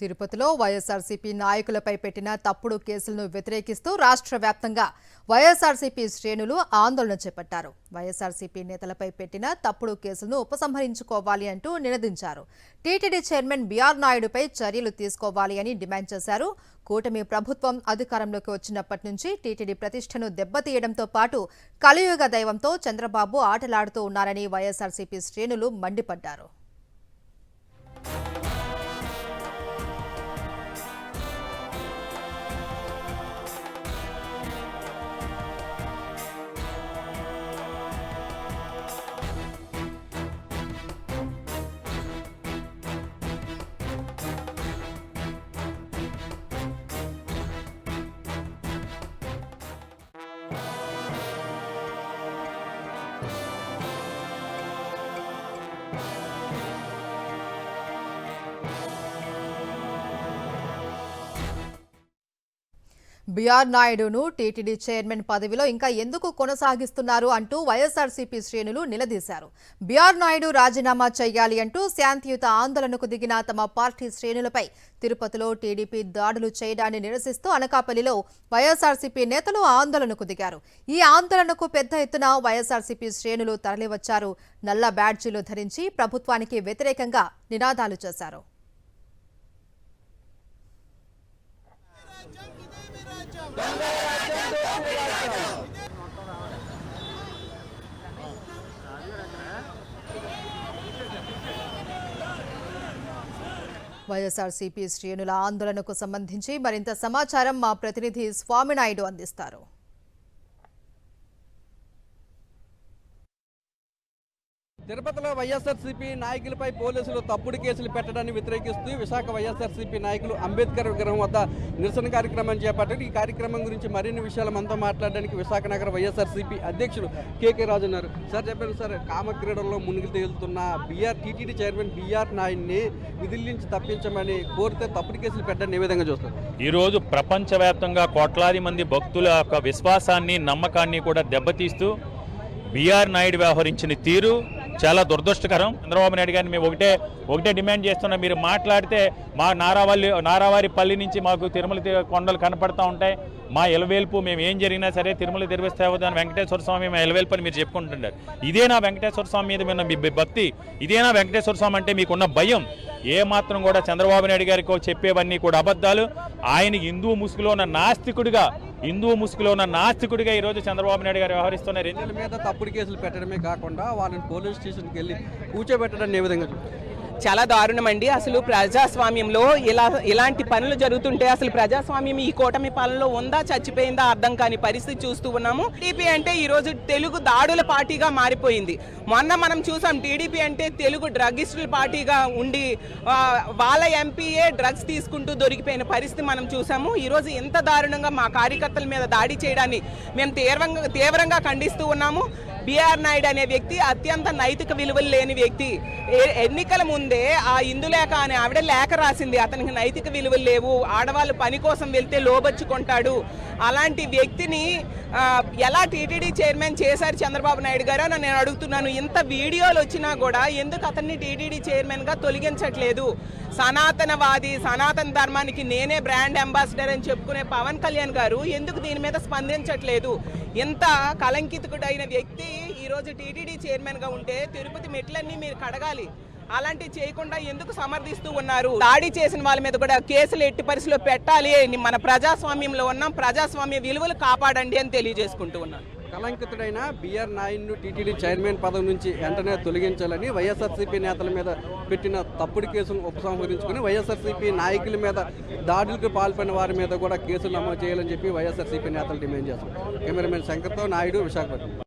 తిరుపతిలో వైఎస్ఆర్సీపీ నాయకులపై పెట్టిన తప్పుడు కేసులను వ్యతిరేకిస్తూ రాష్ట్ర వ్యాప్తంగా వైఎస్ఆర్సీపీ శ్రేణులు ఆందోళన చేపట్టారు. వైఎస్ఆర్సీపీ నేతలపై పెట్టిన తప్పుడు కేసులను ఉపసంహరించుకోవాలి అంటూ నినదించారు. టీటీడీ చైర్మన్ బీఆర్ నాయుడుపై చర్యలు తీసుకోవాలి అని డిమాండ్ చేశారు. కూటమి ప్రభుత్వం అధికారంలోకి వచ్చినప్పటి నుంచి టీటీడీ ప్రతిష్టను దెబ్బతీయడంతో పాటు కలియుగ దైవంతో చంద్రబాబు ఆటలాడుతూ ఉన్నారని వైఎస్ఆర్సీపీ శ్రేణులు మండిపడ్డారు. బీఆర్ నాయుడును టీటీడీ చైర్మన్ పదవిలో ఇంకా ఎందుకు కొనసాగిస్తున్నారు అంటూ వైఎస్ఆర్సీపీ శ్రేణులు నిలదీశారు. బీఆర్ నాయుడు రాజీనామా చేయాలి అంటూ శాంతియుత ఆందోళనకు దిగిన తమ పార్టీ శ్రేణులపై తిరుపతిలో టీడీపీ దాడులు చేయడాన్ని నిరసిస్తూ అనకాపల్లిలో వైఎస్ఆర్సీపీ నేతలు ఆందోళనకు దిగారు. ఈ ఆందోళనకు పెద్ద ఎత్తున వైఎస్ఆర్సీపీ శ్రేణులు తరలివచ్చారు. నల్ల బ్యాడ్జీలు ధరించి ప్రభుత్వానికి వ్యతిరేకంగా నినాదాలు చేశారు. వైఎస్ఆర్సీపీ శ్రేణుల ఆందోళనకు సంబంధించి మరింత సమాచారం మా ప్రతినిధి స్వామినాయుడు అందిస్తారు. తిరుపతిలో వైఎస్ఆర్సీపీ నాయకులపై పోలీసులు తప్పుడు కేసులు పెట్టడాన్ని వ్యతిరేకిస్తూ విశాఖ వైఎస్ఆర్సీపీ నాయకులు అంబేద్కర్ విగ్రహం వద్ద నిరసన కార్యక్రమం చేపట్టారు. ఈ కార్యక్రమం గురించి మరిన్ని విషయాలు మనతో మాట్లాడడానికి విశాఖ నగర వైఎస్ఆర్సీపీ అధ్యక్షులు కేకే రాజు ఉన్నారు. సార్ చెప్పండి సార్, కామక్రీడల్లో మునిగి తేలుతున్న టీటీడీ చైర్మన్ బీఆర్ నాయుడిని విధుల నుంచి తప్పించమని కోరితే తప్పుడు కేసులు పెట్టడాన్ని ఏ విధంగా చూస్తారు? ఈరోజు ప్రపంచవ్యాప్తంగా కోట్లాది మంది భక్తుల యొక్క విశ్వాసాన్ని నమ్మకాన్ని కూడా దెబ్బతీస్తూ బీఆర్ నాయుడు వ్యవహరించిన తీరు చాలా దురదృష్టకరం. చంద్రబాబు నాయుడు గారిని మేము ఒకటే డిమాండ్ చేస్తున్నాం. మీరు మాట్లాడితే మా నారావారిపల్లి నుంచి మాకు తిరుమల కొండలు కనపడతా ఉంటాయి. మా ఎలవేల్పు మేము ఏం జరిగినా సరే తిరుమల తిరుపతి వెంకటేశ్వర స్వామి మా ఎలవేల్పు అని మీరు చెప్పుకుంటుంటారు. ఇదేనా వెంకటేశ్వర స్వామి మీద ఉన్న మీ భక్తి? ఇదేనా వెంకటేశ్వర స్వామి అంటే మీకున్న భయం? ఏమాత్రం కూడా చంద్రబాబు నాయుడు గారికి చెప్పేవన్నీ కూడా అబద్ధాలు. ఆయన హిందూ ముసుగులో ఉన్న నాస్తికుడిగా ఈరోజు చంద్రబాబు నాయుడు గారు వ్యవహరిస్తున్నారు. ఎన్నికల మీద తప్పుడు కేసులు పెట్టడమే కాకుండా వాళ్ళని పోలీస్ స్టేషన్కి వెళ్ళి కూర్చోబెట్టడాన్ని ఏ విధంగా? చాలా దారుణం అండి. అసలు ప్రజాస్వామ్యంలో ఇలాంటి పనులు జరుగుతుంటే అసలు ప్రజాస్వామ్యం ఈ కూటమి పాలనలో ఉందా చచ్చిపోయిందా అర్థం కాని పరిస్థితి చూస్తూ ఉన్నాము. టీడీపీ అంటే ఈరోజు తెలుగు దాడుల పార్టీగా మారిపోయింది. మొన్న మనం చూసాం టీడీపీ అంటే తెలుగు డ్రగ్గిస్టుల పార్టీగా ఉండి వాళ్ళ ఎంపీఏ డ్రగ్స్ తీసుకుంటూ దొరికిపోయిన పరిస్థితి మనం చూసాము. ఈరోజు ఎంత దారుణంగా మా కార్యకర్తల మీద దాడి చేయడాన్ని మేము తీవ్రంగా ఖండిస్తూ ఉన్నాము. బీఆర్ నాయుడు అనే వ్యక్తి అత్యంత నైతిక విలువలు లేని వ్యక్తి. ఎన్నికల ముందే ఆ ఇందులేఖ అనే ఆవిడ లేఖ రాసింది, అతనికి నైతిక విలువలు లేవు, ఆడవాళ్ళు పని కోసం వెళ్తే లోబచ్చుకుంటాడు. అలాంటి వ్యక్తిని ఎలా టీటీడీ చైర్మన్ చేశారు చంద్రబాబు నాయుడు గారు అని నేను అడుగుతున్నాను. ఇంత వీడియోలు వచ్చినా కూడా ఎందుకు అతన్ని టీటీడీ చైర్మన్గా తొలగించట్లేదు? సనాతనవాది, సనాతన ధర్మానికి నేనే బ్రాండ్ అంబాసిడర్ అని చెప్పుకునే పవన్ కళ్యాణ్ గారు ఎందుకు దీని మీద స్పందించట్లేదు? ఎంత కలంకితుడైన వ్యక్తి ఈరోజు టీటీడీ చైర్మన్గా ఉంటే తిరుపతి మెట్లన్నీ మీరు కడగాలి. అలాంటివి చేయకుండా ఎందుకు సమర్థిస్తూ ఉన్నారు? దాడి చేసిన వాళ్ళ మీద కూడా కేసులు ఎట్టి పరిస్థితిలో పెట్టాలి. మన ప్రజాస్వామ్యంలో ఉన్నాం, ప్రజాస్వామ్య విలువలు కాపాడండి అని తెలియజేసుకుంటూ ఉన్నాను. కలంకితుడైన బీఆర్ నాయుడును టీటీడీ చైర్మన్ పదవి నుంచి వెంటనే తొలగించాలని వైఎస్ఆర్సీపీ నేతల మీద పెట్టిన తప్పుడు కేసును ఉపసంహరించుకుని వైఎస్ఆర్సీపీ నాయకుల మీద దాడులకు పాల్పడిన వారి మీద కూడా కేసులు నమోదు చేయాలని చెప్పి వైఎస్ఆర్సీపీ నేతలు డిమాండ్ చేస్తారు. కెమెరామెన్ శంకర్తో నాయుడు, విశాఖపట్నం.